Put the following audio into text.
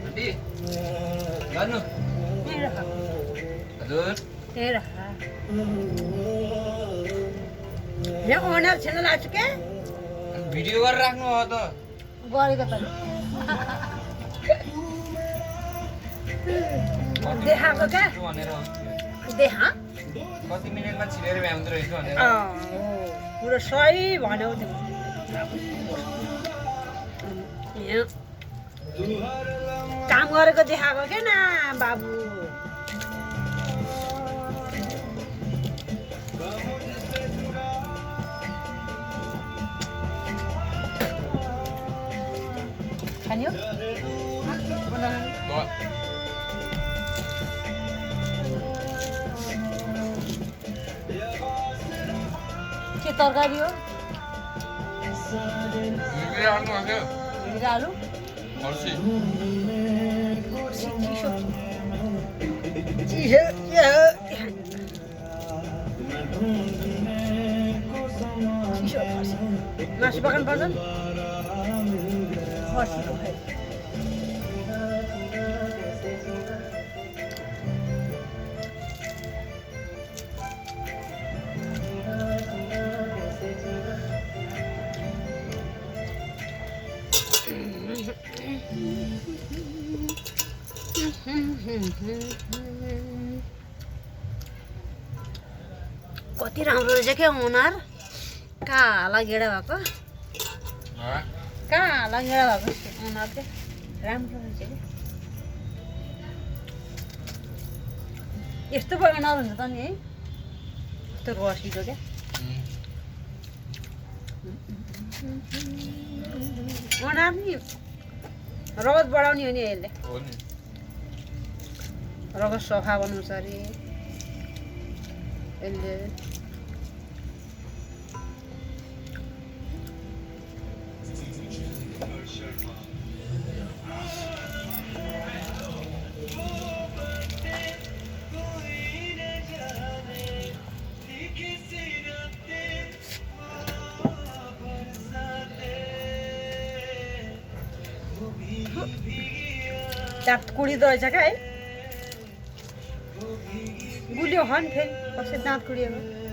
Nanti, gano? Merah. Aduh, Merah. यहाँ owner छैन लाग्छ के भिडियो गरेर राख्नु हो त गरेको त देखाएको क्या भनेर देखा कति मिनटमा छिरेर भ्याउँदो रहेछ भनेर पुरो सही भन्यौ तिमी यहाँ काम गरेको देखाएको क्या न बाबु खानियो के तरकारी हो आलु चिसो मासु पकाउनु पर्छ खसीको खाइ कति राम्रो रहेछ क्या ओनर काला गेडा भएको काला गेडा भएको ओनर चाहिँ राम्रो रहेछ क्या यस्तो पो ओनर हुन्छ त नि है यस्तो रसिलो क्या ओनर नि रगत बढाउने हो नि यसले रगत सफा बनाउँछ अरे यसले दाँत कुडिँदो रहेछ क्या है गुलियो हो नि फेरि कसै दाँत कुडिएको